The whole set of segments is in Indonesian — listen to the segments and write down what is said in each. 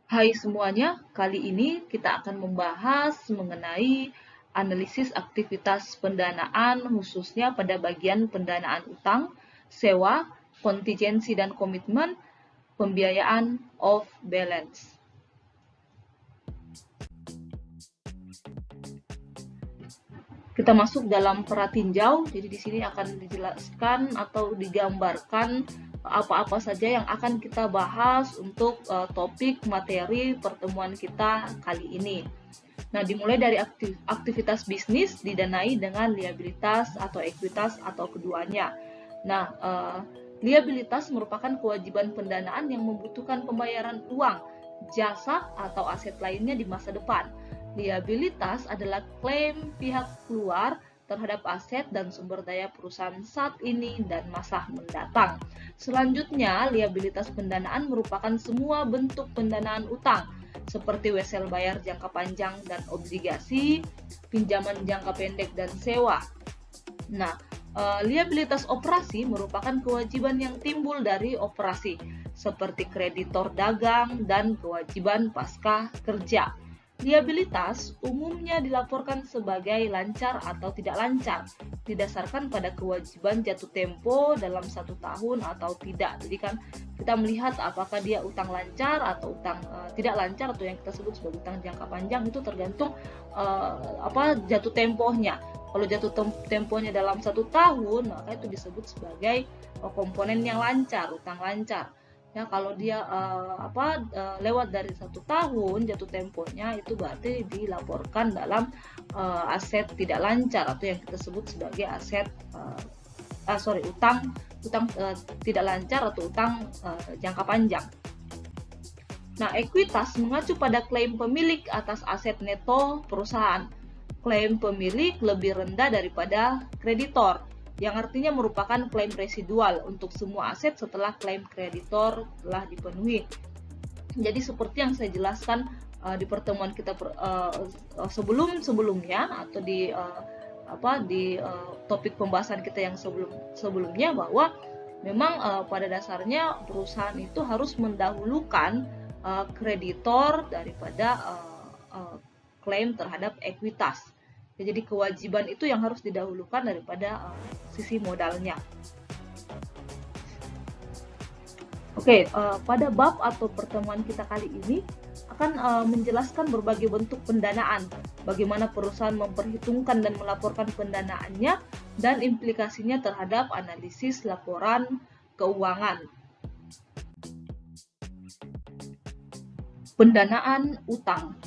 Hai semuanya, kali ini kita akan membahas mengenai analisis aktivitas pendanaan khususnya pada bagian pendanaan utang, sewa, kontingensi dan komitmen, pembiayaan off balance. Kita masuk dalam pratinjau, jadi di sini akan dijelaskan atau digambarkan apa-apa saja yang akan kita bahas untuk topik materi pertemuan kita kali ini. Nah, dimulai dari aktivitas bisnis didanai dengan liabilitas atau ekuitas atau keduanya. Nah, liabilitas merupakan kewajiban pendanaan yang membutuhkan pembayaran uang, jasa, atau aset lainnya di masa depan. Liabilitas adalah klaim pihak luar terhadap aset dan sumber daya perusahaan saat ini dan masa mendatang. Selanjutnya, liabilitas pendanaan merupakan semua bentuk pendanaan utang, seperti wesel bayar jangka panjang dan obligasi, pinjaman jangka pendek dan sewa. Nah, liabilitas operasi merupakan kewajiban yang timbul dari operasi, seperti kreditor dagang dan kewajiban pasca kerja. Liabilitas umumnya dilaporkan sebagai lancar atau tidak lancar, didasarkan pada kewajiban jatuh tempo dalam 1 tahun atau tidak. Jadi kan kita melihat apakah dia utang lancar atau utang tidak lancar, atau yang kita sebut sebagai utang jangka panjang, itu tergantung jatuh temponya. Kalau jatuh temponya dalam 1 tahun, maka itu disebut sebagai komponen yang lancar, utang lancar. Ya, kalau dia lewat dari 1 tahun jatuh temponya, itu berarti dilaporkan dalam aset tidak lancar atau yang kita sebut sebagai aset utang tidak lancar atau utang jangka panjang. Nah, ekuitas mengacu pada klaim pemilik atas aset neto perusahaan. Klaim pemilik lebih rendah daripada kreditor, yang artinya merupakan klaim residual untuk semua aset setelah klaim kreditor telah dipenuhi. Jadi seperti yang saya jelaskan di pertemuan kita sebelumnya atau di topik pembahasan kita yang sebelumnya, bahwa memang pada dasarnya perusahaan itu harus mendahulukan kreditor daripada klaim terhadap ekuitas. Jadi kewajiban itu yang harus didahulukan daripada sisi modalnya. Oke, pada bab atau pertemuan kita kali ini akan menjelaskan berbagai bentuk pendanaan, bagaimana perusahaan memperhitungkan dan melaporkan pendanaannya, dan implikasinya terhadap analisis laporan keuangan. Pendanaan utang.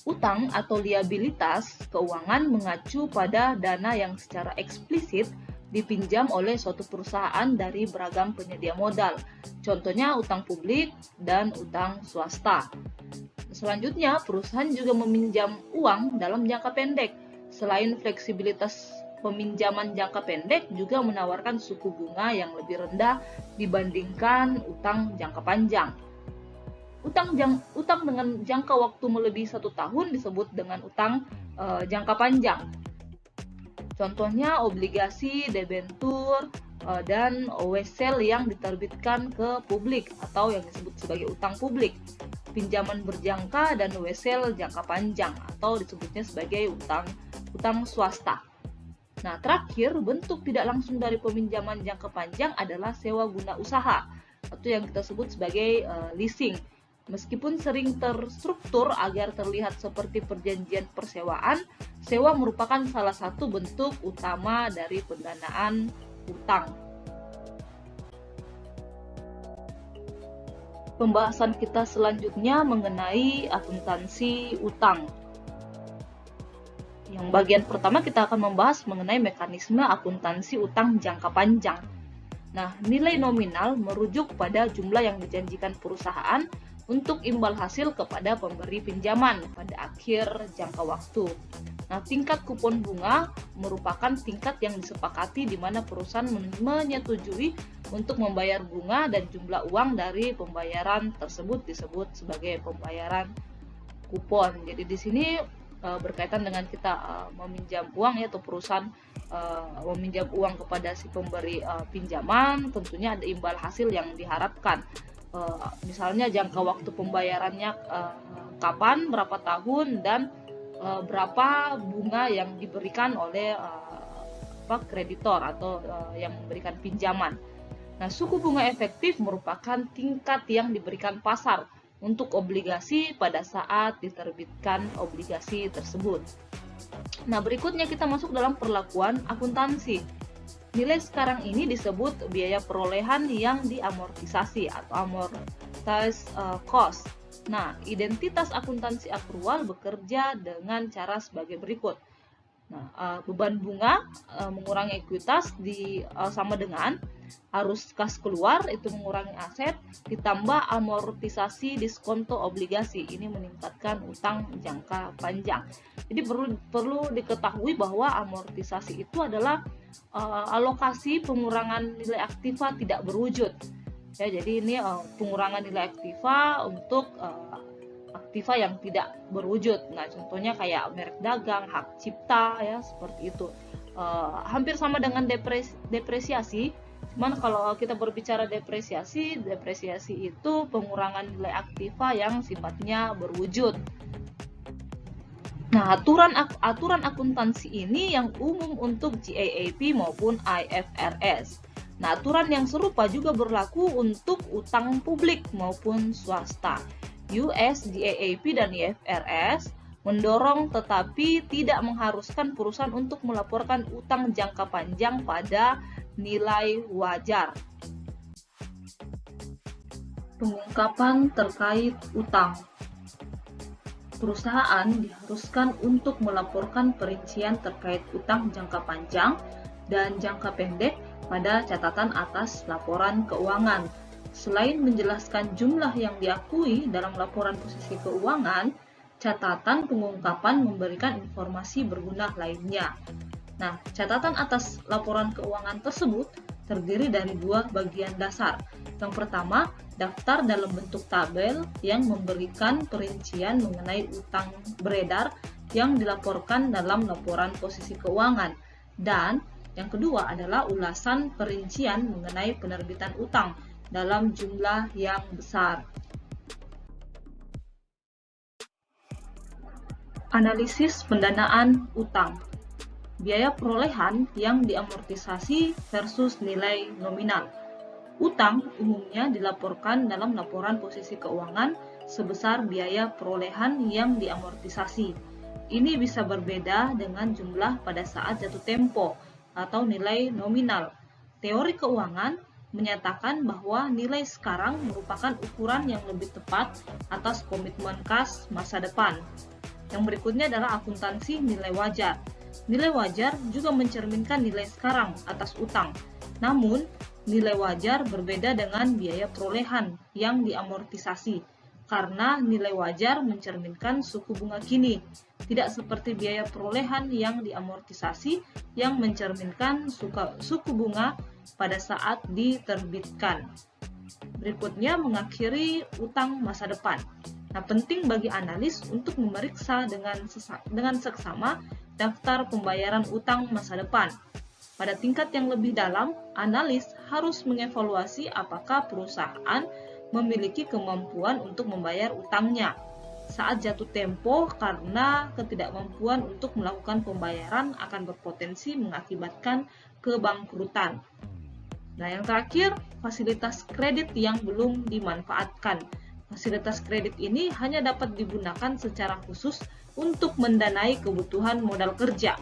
Utang atau liabilitas keuangan mengacu pada dana yang secara eksplisit dipinjam oleh suatu perusahaan dari beragam penyedia modal. Contohnya utang publik dan utang swasta. Selanjutnya, perusahaan juga meminjam uang dalam jangka pendek. Selain fleksibilitas peminjaman jangka pendek, juga menawarkan suku bunga yang lebih rendah dibandingkan utang jangka panjang. Utang dengan jangka waktu melebihi 1 tahun disebut dengan utang jangka panjang. Contohnya obligasi, debentur, dan wesel yang diterbitkan ke publik atau yang disebut sebagai utang publik. Pinjaman berjangka dan wesel jangka panjang atau disebutnya sebagai utang swasta. Nah, terakhir, bentuk tidak langsung dari peminjaman jangka panjang adalah sewa guna usaha atau yang kita sebut sebagai leasing. Meskipun sering terstruktur agar terlihat seperti perjanjian persewaan, sewa merupakan salah satu bentuk utama dari pendanaan utang. Pembahasan kita selanjutnya mengenai akuntansi utang. Yang bagian pertama kita akan membahas mengenai mekanisme akuntansi utang jangka panjang. Nah, nilai nominal merujuk pada jumlah yang dijanjikan perusahaan untuk imbal hasil kepada pemberi pinjaman pada akhir jangka waktu. Nah, tingkat kupon bunga merupakan tingkat yang disepakati di mana perusahaan menyetujui untuk membayar bunga, dan jumlah uang dari pembayaran tersebut disebut sebagai pembayaran kupon. Jadi di sini berkaitan dengan kita meminjam uang, atau perusahaan meminjam uang kepada si pemberi pinjaman, tentunya ada imbal hasil yang diharapkan. misalnya jangka waktu pembayarannya kapan, berapa tahun, dan berapa bunga yang diberikan oleh kreditor atau yang memberikan pinjaman. Nah, suku bunga efektif merupakan tingkat yang diberikan pasar untuk obligasi pada saat diterbitkan obligasi tersebut. Nah, berikutnya kita masuk dalam perlakuan akuntansi. Nilai sekarang ini disebut biaya perolehan yang diamortisasi atau amortized cost. Nah, identitas akuntansi akrual bekerja dengan cara sebagai berikut. Nah, beban bunga mengurangi ekuitas sama dengan arus kas keluar itu mengurangi aset ditambah amortisasi diskonto obligasi, ini meningkatkan utang jangka panjang. Jadi perlu diketahui bahwa amortisasi itu adalah alokasi pengurangan nilai aktiva tidak berwujud. Ya, jadi ini pengurangan nilai aktiva untuk aktiva yang tidak berwujud. Nah, contohnya kayak merek dagang, hak cipta, ya seperti itu. Hampir sama dengan depresiasi. Cuman kalau kita berbicara depresiasi itu pengurangan nilai aktiva yang sifatnya berwujud. Nah, aturan akuntansi ini yang umum untuk GAAP maupun IFRS. Nah, aturan yang serupa juga berlaku untuk utang publik maupun swasta. US, GAAP, dan IFRS mendorong tetapi tidak mengharuskan perusahaan untuk melaporkan utang jangka panjang pada nilai wajar. Pengungkapan terkait utang. Perusahaan diharuskan untuk melaporkan perincian terkait utang jangka panjang dan jangka pendek pada catatan atas laporan keuangan. Selain menjelaskan jumlah yang diakui dalam laporan posisi keuangan, catatan pengungkapan memberikan informasi berguna lainnya. Nah, catatan atas laporan keuangan tersebut terdiri dari dua bagian dasar. Yang pertama, daftar dalam bentuk tabel yang memberikan perincian mengenai utang beredar yang dilaporkan dalam laporan posisi keuangan. Dan yang kedua adalah ulasan perincian mengenai penerbitan utang dalam jumlah yang besar. Analisis pendanaan utang. Biaya perolehan yang diamortisasi versus nilai nominal. Utang umumnya dilaporkan dalam laporan posisi keuangan sebesar biaya perolehan yang diamortisasi. Ini bisa berbeda dengan jumlah pada saat jatuh tempo atau nilai nominal. Teori keuangan menyatakan bahwa nilai sekarang merupakan ukuran yang lebih tepat atas komitmen kas masa depan. Yang berikutnya adalah akuntansi nilai wajar. Nilai wajar juga mencerminkan nilai sekarang atas utang. Namun, nilai wajar berbeda dengan biaya perolehan yang diamortisasi, karena nilai wajar mencerminkan suku bunga kini, tidak seperti biaya perolehan yang diamortisasi yang mencerminkan suku bunga pada saat diterbitkan. Berikutnya, mengakhiri utang masa depan. Nah, penting bagi analis untuk memeriksa dengan seksama daftar pembayaran utang masa depan. Pada tingkat yang lebih dalam, analis harus mengevaluasi apakah perusahaan memiliki kemampuan untuk membayar utangnya saat jatuh tempo, karena ketidakmampuan untuk melakukan pembayaran akan berpotensi mengakibatkan kebangkrutan. Nah, yang terakhir, fasilitas kredit yang belum dimanfaatkan. Fasilitas kredit ini hanya dapat digunakan secara khusus untuk mendanai kebutuhan modal kerja.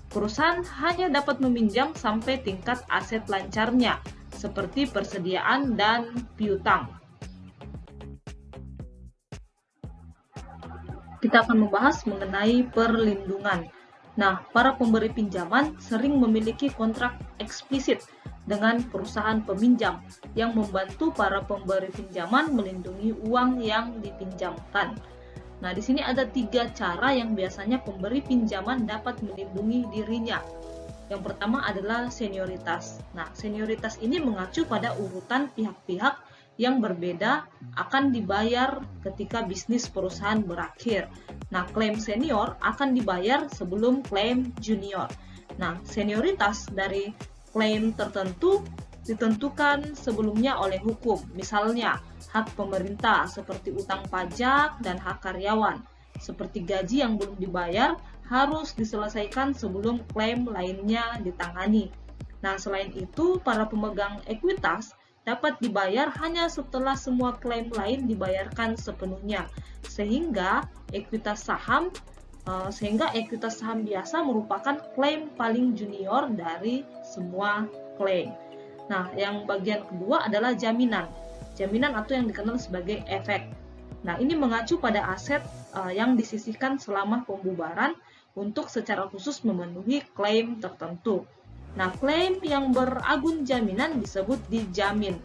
Perusahaan hanya dapat meminjam sampai tingkat aset lancarnya, seperti persediaan dan piutang. Kita akan membahas mengenai perlindungan. Nah, para pemberi pinjaman sering memiliki kontrak eksplisit dengan perusahaan peminjam yang membantu para pemberi pinjaman melindungi uang yang dipinjamkan. Nah, di sini ada 3 cara yang biasanya pemberi pinjaman dapat melindungi dirinya. Yang pertama adalah senioritas. Nah, senioritas ini mengacu pada urutan pihak-pihak yang berbeda akan dibayar ketika bisnis perusahaan berakhir. Nah, klaim senior akan dibayar sebelum klaim junior. Nah, senioritas dari klaim tertentu ditentukan sebelumnya oleh hukum, misalnya hak pemerintah seperti utang pajak dan hak karyawan, seperti gaji yang belum dibayar harus diselesaikan sebelum klaim lainnya ditangani. Nah, selain itu, para pemegang ekuitas dapat dibayar hanya setelah semua klaim lain dibayarkan sepenuhnya, sehingga ekuitas saham biasa merupakan klaim paling junior dari semua klaim. Nah, yang bagian kedua adalah jaminan. Jaminan atau yang dikenal sebagai efek. Nah, ini mengacu pada aset yang disisihkan selama pembubaran untuk secara khusus memenuhi klaim tertentu. Nah, klaim yang beragun jaminan disebut dijamin.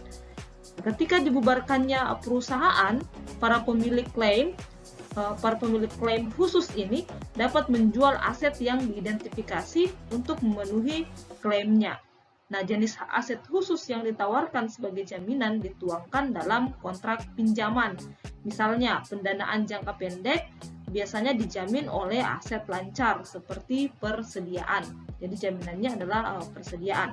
Ketika dibubarkannya perusahaan, para pemilik klaim khusus ini dapat menjual aset yang diidentifikasi untuk memenuhi klaimnya. Nah, jenis aset khusus yang ditawarkan sebagai jaminan dituangkan dalam kontrak pinjaman. Misalnya, pendanaan jangka pendek biasanya dijamin oleh aset lancar seperti persediaan. Jadi jaminannya adalah persediaan.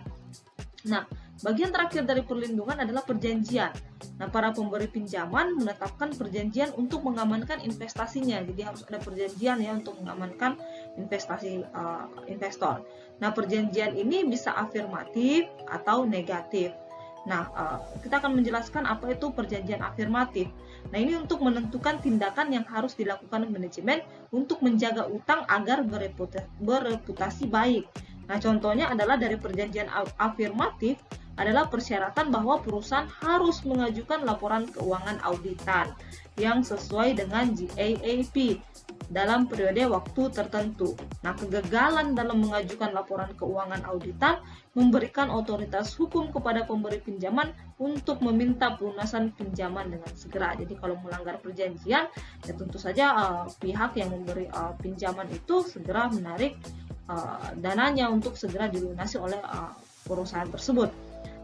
Nah, bagian terakhir dari perlindungan adalah perjanjian. Nah, para pemberi pinjaman menetapkan perjanjian untuk mengamankan investasinya. Jadi harus ada perjanjian ya untuk mengamankan investasi investor. Nah, perjanjian ini bisa afirmatif atau negatif. Nah, kita akan menjelaskan apa itu perjanjian afirmatif. Nah, ini untuk menentukan tindakan yang harus dilakukan manajemen untuk menjaga utang agar bereputasi baik. Nah, contohnya adalah dari perjanjian afirmatif adalah persyaratan bahwa perusahaan harus mengajukan laporan keuangan auditan yang sesuai dengan GAAP dalam periode waktu tertentu. Nah, kegagalan dalam mengajukan laporan keuangan auditan memberikan otoritas hukum kepada pemberi pinjaman untuk meminta pelunasan pinjaman dengan segera. Jadi kalau melanggar perjanjian, ya tentu saja pihak yang memberi pinjaman itu segera menarik dananya untuk segera dilunasi oleh perusahaan tersebut.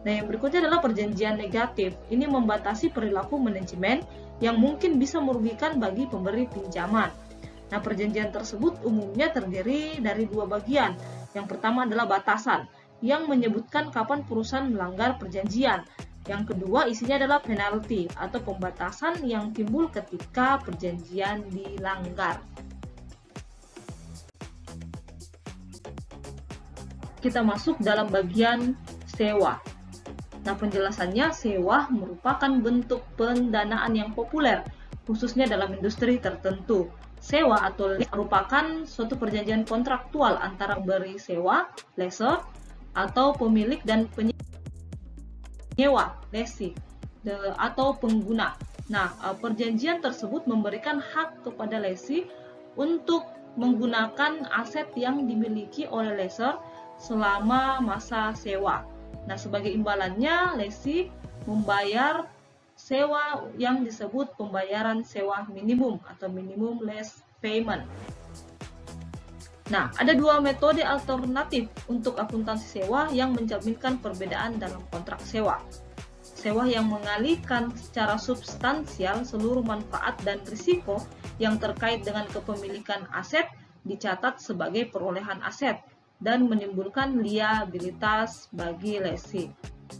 Nah, yang berikutnya adalah perjanjian negatif. Ini membatasi perilaku manajemen yang mungkin bisa merugikan bagi pemberi pinjaman. Nah, perjanjian tersebut umumnya terdiri dari dua bagian. Yang pertama adalah batasan, yang menyebutkan kapan perusahaan melanggar perjanjian. Yang kedua isinya adalah penalti atau pembatasan yang timbul ketika perjanjian dilanggar. Kita masuk dalam bagian sewa. Nah, penjelasannya, sewa merupakan bentuk pendanaan yang populer, khususnya dalam industri tertentu. Sewa atau lease merupakan suatu perjanjian kontraktual antara pemberi sewa, lessor, atau pemilik dan penyewa, lessee, atau pengguna. Nah, perjanjian tersebut memberikan hak kepada lessee untuk menggunakan aset yang dimiliki oleh lessor selama masa sewa. Nah, sebagai imbalannya, lessee membayar sewa yang disebut pembayaran sewa minimum atau minimum lease payment. Nah, ada dua metode alternatif untuk akuntansi sewa yang mencerminkan perbedaan dalam kontrak sewa. Sewa yang mengalihkan secara substansial seluruh manfaat dan risiko yang terkait dengan kepemilikan aset dicatat sebagai perolehan aset dan menimbulkan liabilitas bagi lessee.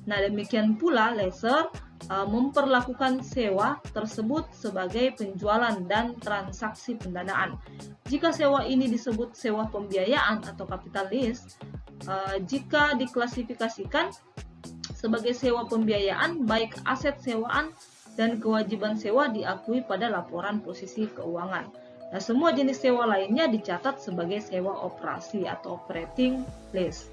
Nah, demikian pula lessor memperlakukan sewa tersebut sebagai penjualan dan transaksi pendanaan. Jika sewa ini disebut sewa pembiayaan atau capital lease, jika diklasifikasikan sebagai sewa pembiayaan, baik aset sewaan dan kewajiban sewa diakui pada laporan posisi keuangan. Nah, semua jenis sewa lainnya dicatat sebagai sewa operasi atau operating lease.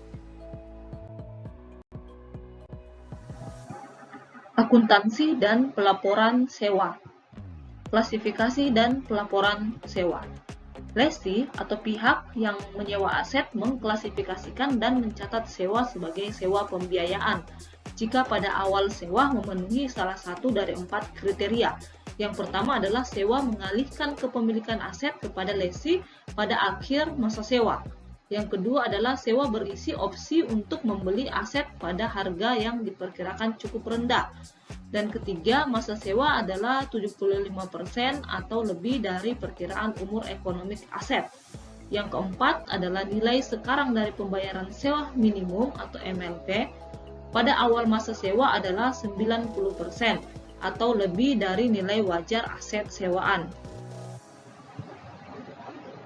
Akuntansi dan pelaporan sewa. Klasifikasi dan pelaporan sewa. Lessee atau pihak yang menyewa aset mengklasifikasikan dan mencatat sewa sebagai sewa pembiayaan jika pada awal sewa memenuhi salah satu dari 4 kriteria. Yang pertama adalah sewa mengalihkan kepemilikan aset kepada lessee pada akhir masa sewa. Yang kedua adalah sewa berisi opsi untuk membeli aset pada harga yang diperkirakan cukup rendah. Dan ketiga, masa sewa adalah 75% atau lebih dari perkiraan umur ekonomik aset. Yang keempat adalah nilai sekarang dari pembayaran sewa minimum atau MLP. pada awal masa sewa adalah 90% atau lebih dari nilai wajar aset sewaan.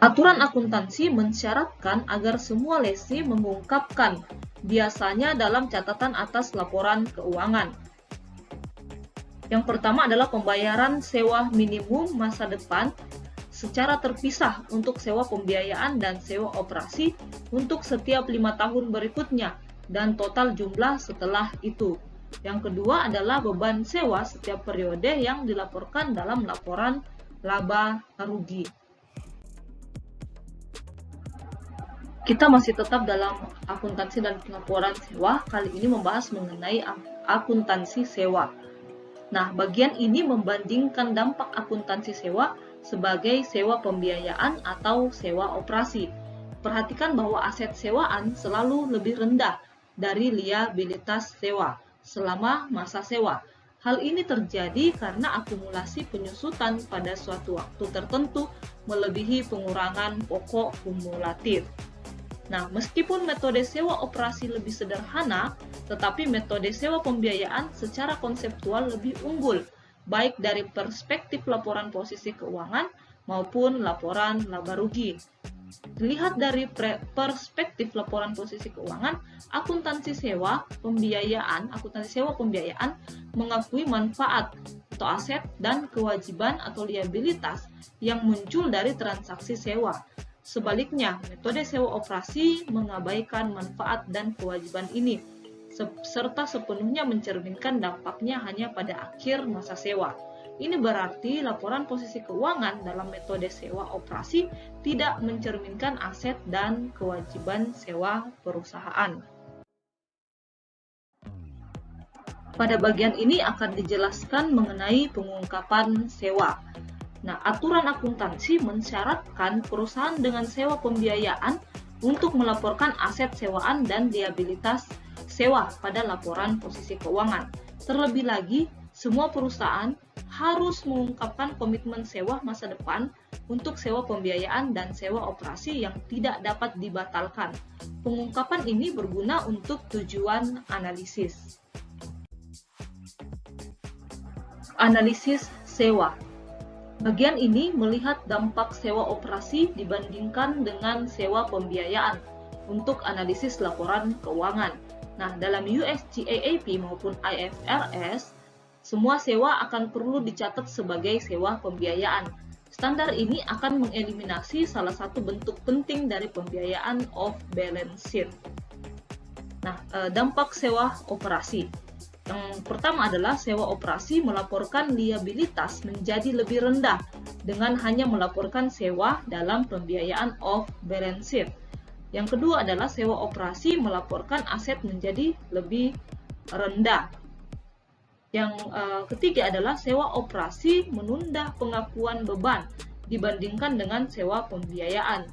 Aturan akuntansi mensyaratkan agar semua lesi mengungkapkan, biasanya dalam catatan atas laporan keuangan. Yang pertama adalah pembayaran sewa minimum masa depan secara terpisah untuk sewa pembiayaan dan sewa operasi untuk setiap 5 tahun berikutnya dan total jumlah setelah itu. Yang kedua adalah beban sewa setiap periode yang dilaporkan dalam laporan laba rugi. Kita masih tetap dalam akuntansi dan laporan sewa, kali ini membahas mengenai akuntansi sewa. Nah, bagian ini membandingkan dampak akuntansi sewa sebagai sewa pembiayaan atau sewa operasi. Perhatikan bahwa aset sewaan selalu lebih rendah dari liabilitas sewa selama masa sewa. Hal ini terjadi karena akumulasi penyusutan pada suatu waktu tertentu melebihi pengurangan pokok kumulatif. Nah, meskipun metode sewa operasi lebih sederhana, tetapi metode sewa pembiayaan secara konseptual lebih unggul, baik dari perspektif laporan posisi keuangan maupun laporan laba rugi. Dilihat dari perspektif laporan posisi keuangan, akuntansi sewa pembiayaan mengakui manfaat atau aset dan kewajiban atau liabilitas yang muncul dari transaksi sewa. Sebaliknya, metode sewa operasi mengabaikan manfaat dan kewajiban ini, serta sepenuhnya mencerminkan dampaknya hanya pada akhir masa sewa. Ini berarti laporan posisi keuangan dalam metode sewa operasi tidak mencerminkan aset dan kewajiban sewa perusahaan. Pada bagian ini akan dijelaskan mengenai pengungkapan sewa. Nah, aturan akuntansi mensyaratkan perusahaan dengan sewa pembiayaan untuk melaporkan aset sewaan dan liabilitas sewa pada laporan posisi keuangan. Terlebih lagi, semua perusahaan harus mengungkapkan komitmen sewa masa depan untuk sewa pembiayaan dan sewa operasi yang tidak dapat dibatalkan. Pengungkapan ini berguna untuk tujuan analisis. Analisis sewa. Bagian ini melihat dampak sewa operasi dibandingkan dengan sewa pembiayaan untuk analisis laporan keuangan. Nah, dalam US GAAP maupun IFRS, semua sewa akan perlu dicatat sebagai sewa pembiayaan. Standar ini akan mengeliminasi salah satu bentuk penting dari pembiayaan off balance sheet. Nah, dampak sewa operasi. Yang pertama adalah sewa operasi melaporkan liabilitas menjadi lebih rendah dengan hanya melaporkan sewa dalam pembiayaan off balance sheet. Yang kedua adalah sewa operasi melaporkan aset menjadi lebih rendah. Yang ketiga adalah sewa operasi menunda pengakuan beban dibandingkan dengan sewa pembiayaan.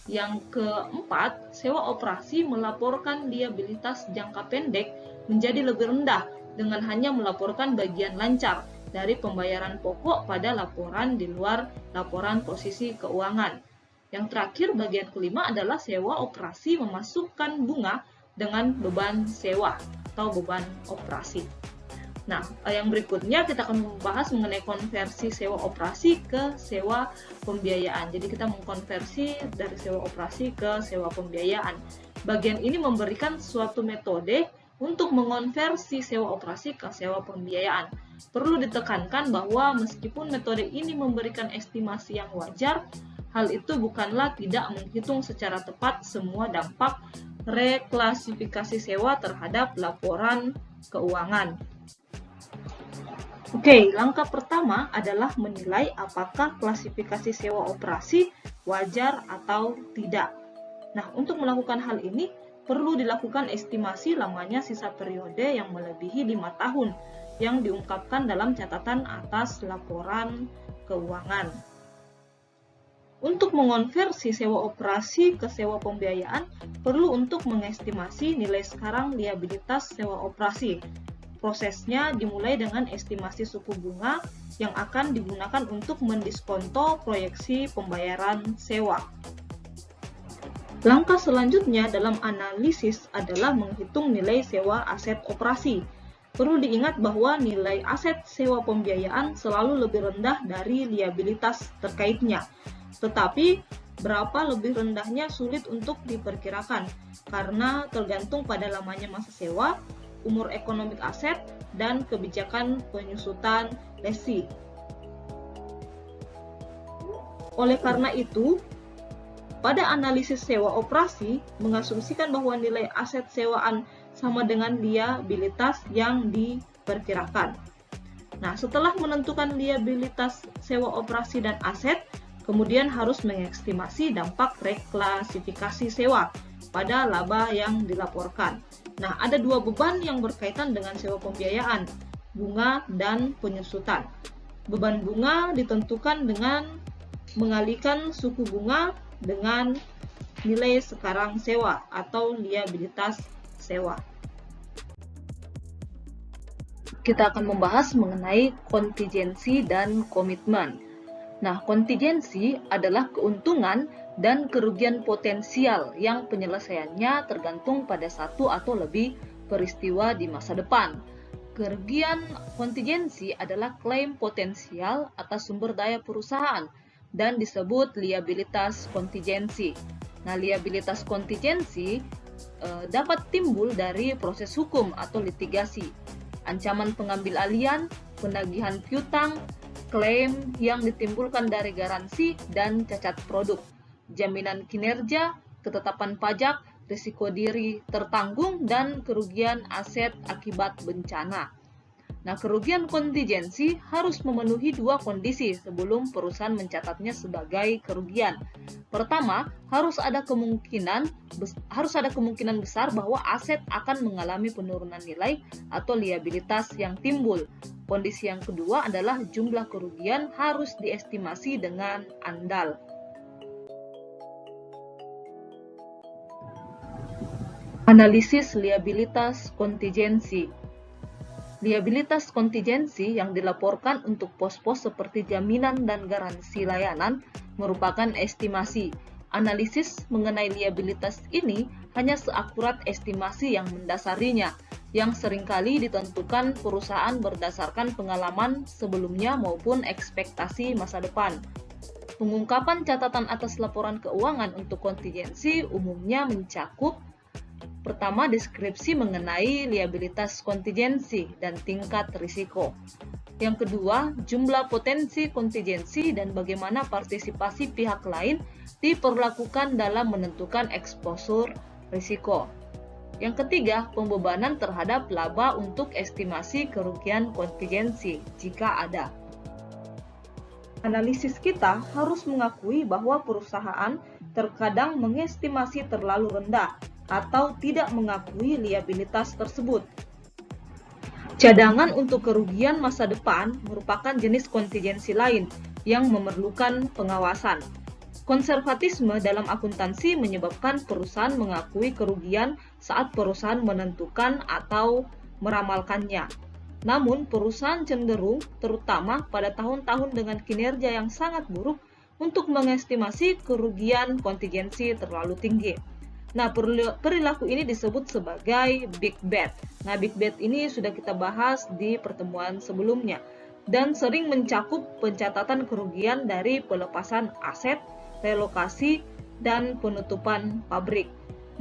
Yang keempat, sewa operasi melaporkan liabilitas jangka pendek menjadi lebih rendah dengan hanya melaporkan bagian lancar dari pembayaran pokok pada laporan di luar laporan posisi keuangan. Yang terakhir, bagian kelima adalah sewa operasi memasukkan bunga dengan beban sewa atau beban operasi. Nah, yang berikutnya kita akan membahas mengenai konversi sewa operasi ke sewa pembiayaan. Jadi kita mengkonversi dari sewa operasi ke sewa pembiayaan. Bagian ini memberikan suatu metode untuk mengonversi sewa operasi ke sewa pembiayaan. Perlu ditekankan bahwa meskipun metode ini memberikan estimasi yang wajar, hal itu bukanlah tidak menghitung secara tepat semua dampak reklasifikasi sewa terhadap laporan keuangan. Oke, langkah pertama adalah menilai apakah klasifikasi sewa operasi wajar atau tidak. Nah, untuk melakukan hal ini, perlu dilakukan estimasi lamanya sisa periode yang melebihi 5 tahun yang diungkapkan dalam catatan atas laporan keuangan. Untuk mengonversi sewa operasi ke sewa pembiayaan, perlu untuk mengestimasi nilai sekarang liabilitas sewa operasi. Prosesnya dimulai dengan estimasi suku bunga yang akan digunakan untuk mendiskonto proyeksi pembayaran sewa. Langkah selanjutnya dalam analisis adalah menghitung nilai sewa aset operasi. Perlu diingat bahwa nilai aset sewa pembiayaan selalu lebih rendah dari liabilitas terkaitnya. Tetapi, berapa lebih rendahnya sulit untuk diperkirakan, karena tergantung pada lamanya masa sewa, umur ekonomik aset, dan kebijakan penyusutan lesi. Oleh karena itu, pada analisis sewa operasi, mengasumsikan bahwa nilai aset sewaan sama dengan liabilitas yang diperkirakan. Nah, setelah menentukan liabilitas sewa operasi dan aset, kemudian harus mengestimasi dampak reklasifikasi sewa pada laba yang dilaporkan. Nah, ada dua beban yang berkaitan dengan sewa pembiayaan, bunga dan penyusutan. Beban bunga ditentukan dengan mengalihkan suku bunga dengan nilai sekarang sewa atau liabilitas sewa. Kita akan membahas mengenai kontingensi dan komitmen. Nah, kontingensi adalah keuntungan dan kerugian potensial yang penyelesaiannya tergantung pada satu atau lebih peristiwa di masa depan. Kerugian kontingensi adalah klaim potensial atas sumber daya perusahaan dan disebut liabilitas kontingensi. Nah, liabilitas kontingensi dapat timbul dari proses hukum atau litigasi, ancaman pengambil alihan, penagihan piutang, klaim yang ditimbulkan dari garansi dan cacat produk, jaminan kinerja, ketetapan pajak, risiko diri tertanggung, dan kerugian aset akibat bencana. Nah, kerugian kontingensi harus memenuhi dua kondisi sebelum perusahaan mencatatnya sebagai kerugian. Pertama, harus ada kemungkinan besar bahwa aset akan mengalami penurunan nilai atau liabilitas yang timbul. Kondisi yang kedua adalah jumlah kerugian harus diestimasi dengan andal. Analisis liabilitas kontingensi. Liabilitas kontingensi yang dilaporkan untuk pos-pos seperti jaminan dan garansi layanan merupakan estimasi. Analisis mengenai liabilitas ini hanya seakurat estimasi yang mendasarinya, yang seringkali ditentukan perusahaan berdasarkan pengalaman sebelumnya maupun ekspektasi masa depan. Pengungkapan catatan atas laporan keuangan untuk kontingensi umumnya mencakup: pertama, deskripsi mengenai liabilitas kontingensi dan tingkat risiko. Yang kedua, jumlah potensi kontingensi dan bagaimana partisipasi pihak lain diperlakukan dalam menentukan eksposur risiko. Yang ketiga, pembebanan terhadap laba untuk estimasi kerugian kontingensi jika ada. Analisis kita harus mengakui bahwa perusahaan terkadang mengestimasi terlalu rendah atau tidak mengakui liabilitas tersebut. Cadangan untuk kerugian masa depan merupakan jenis kontingensi lain yang memerlukan pengawasan. Konservatisme dalam akuntansi menyebabkan perusahaan mengakui kerugian saat perusahaan menentukan atau meramalkannya. Namun, perusahaan cenderung, terutama pada tahun-tahun dengan kinerja yang sangat buruk, untuk mengestimasi kerugian kontingensi terlalu tinggi. Nah, perilaku ini disebut sebagai big bet. Nah, big bet ini sudah kita bahas di pertemuan sebelumnya dan sering mencakup pencatatan kerugian dari pelepasan aset, relokasi, dan penutupan pabrik.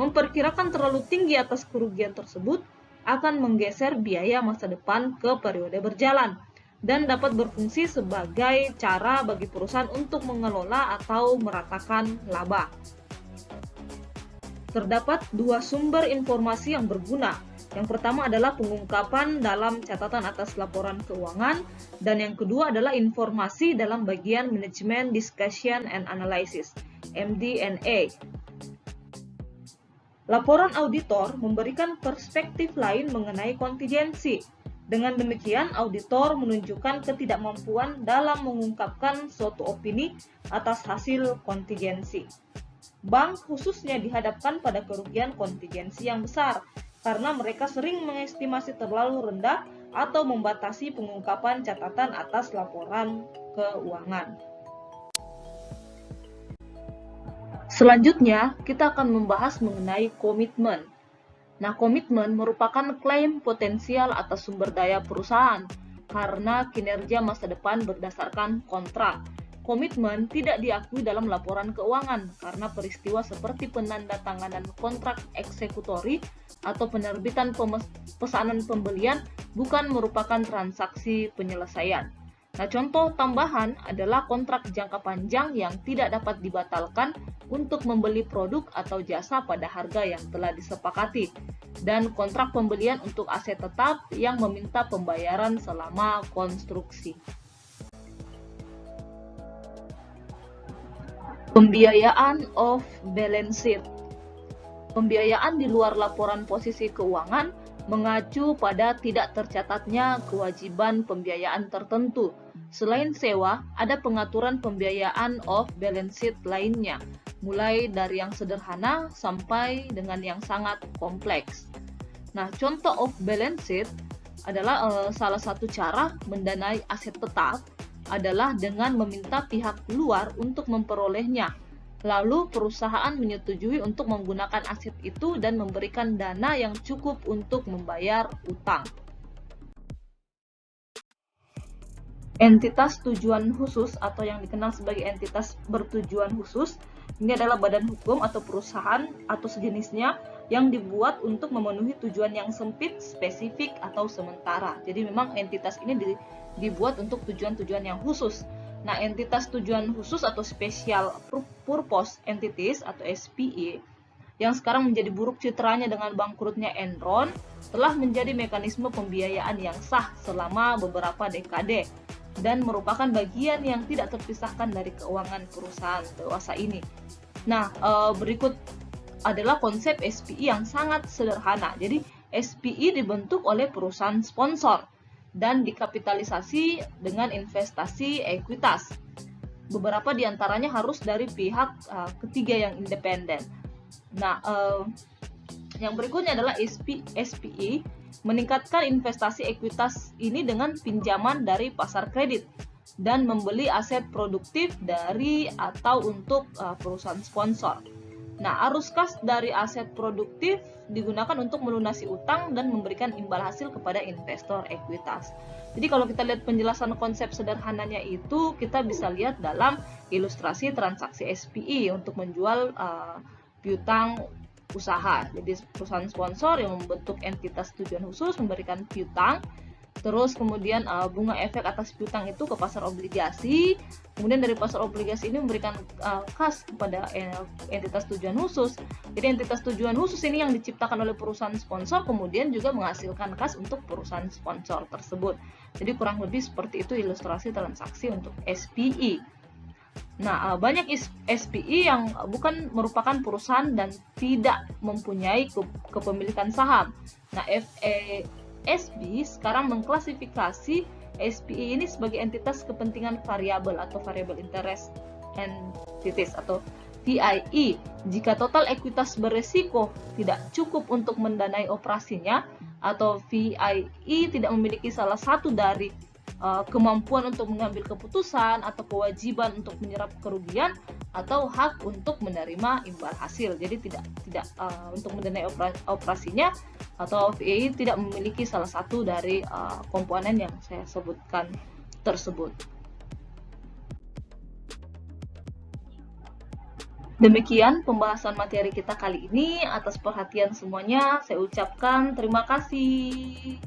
Memperkirakan terlalu tinggi atas kerugian tersebut akan menggeser biaya masa depan ke periode berjalan dan dapat berfungsi sebagai cara bagi perusahaan untuk mengelola atau meratakan laba. Terdapat dua sumber informasi yang berguna. Yang pertama adalah pengungkapan dalam catatan atas laporan keuangan, dan yang kedua adalah informasi dalam bagian Management Discussion and Analysis, MD&A. Laporan auditor memberikan perspektif lain mengenai kontingensi. Dengan demikian, auditor menunjukkan ketidakmampuan dalam mengungkapkan suatu opini atas hasil kontingensi. Bank khususnya dihadapkan pada kerugian kontingensi yang besar karena mereka sering mengestimasi terlalu rendah atau membatasi pengungkapan catatan atas laporan keuangan. Selanjutnya, kita akan membahas mengenai komitmen. Nah, komitmen merupakan klaim potensial atas sumber daya perusahaan karena kinerja masa depan berdasarkan kontrak. Komitmen tidak diakui dalam laporan keuangan karena peristiwa seperti penandatanganan kontrak eksekutori atau penerbitan pesanan pembelian bukan merupakan transaksi penyelesaian. Nah, contoh tambahan adalah kontrak jangka panjang yang tidak dapat dibatalkan untuk membeli produk atau jasa pada harga yang telah disepakati, dan kontrak pembelian untuk aset tetap yang meminta pembayaran selama konstruksi. Pembiayaan off balance sheet. Pembiayaan di luar laporan posisi keuangan mengacu pada tidak tercatatnya kewajiban pembiayaan tertentu. Selain sewa, ada pengaturan pembiayaan off balance sheet lainnya, mulai dari yang sederhana sampai dengan yang sangat kompleks. Nah, contoh off balance sheet adalah salah satu cara mendanai aset tetap adalah dengan meminta pihak luar untuk memperolehnya. Lalu perusahaan menyetujui untuk menggunakan aset itu dan memberikan dana yang cukup untuk membayar utang. Entitas tujuan khusus atau yang dikenal sebagai entitas bertujuan khusus, ini adalah badan hukum atau perusahaan atau sejenisnya yang dibuat untuk memenuhi tujuan yang sempit, spesifik, atau sementara. Jadi memang entitas ini dibuat untuk tujuan-tujuan yang khusus. Nah, entitas tujuan khusus atau Special Purpose Entities atau SPE yang sekarang menjadi buruk citranya dengan bangkrutnya Enron telah menjadi mekanisme pembiayaan yang sah selama beberapa dekade dan merupakan bagian yang tidak terpisahkan dari keuangan perusahaan dewasa ini. Nah, berikut adalah konsep SPE yang sangat sederhana. Jadi, SPE dibentuk oleh perusahaan sponsor dan dikapitalisasi dengan investasi ekuitas. Beberapa diantaranya harus dari pihak ketiga yang independen. Nah, yang berikutnya adalah SPE meningkatkan investasi ekuitas ini dengan pinjaman dari pasar kredit dan membeli aset produktif dari atau untuk perusahaan sponsor. Nah, arus kas dari aset produktif digunakan untuk melunasi utang dan memberikan imbal hasil kepada investor ekuitas. Jadi kalau kita lihat penjelasan konsep sederhananya itu, kita bisa lihat dalam ilustrasi transaksi SPE untuk menjual piutang usaha. Jadi perusahaan sponsor yang membentuk entitas tujuan khusus memberikan piutang, terus kemudian bunga efek atas piutang itu ke pasar obligasi, kemudian dari pasar obligasi ini memberikan kas kepada entitas tujuan khusus. Jadi entitas tujuan khusus ini yang diciptakan oleh perusahaan sponsor kemudian juga menghasilkan kas untuk perusahaan sponsor tersebut. Jadi kurang lebih seperti itu ilustrasi transaksi untuk SPE. Nah, banyak SPE yang bukan merupakan perusahaan dan tidak mempunyai kepemilikan saham. Nah, FASB sekarang mengklasifikasi SPE ini sebagai entitas kepentingan variabel atau variable interest entities atau VIE. Jika total ekuitas beresiko tidak cukup untuk mendanai operasinya atau VIE tidak memiliki salah satu dari kemampuan untuk mengambil keputusan atau kewajiban untuk menyerap kerugian atau hak untuk menerima imbal hasil. Jadi tidak untuk mendanai operasinya atau VIE tidak memiliki salah satu dari komponen yang saya sebutkan tersebut. Demikian pembahasan materi kita kali ini. Atas perhatian semuanya, saya ucapkan terima kasih.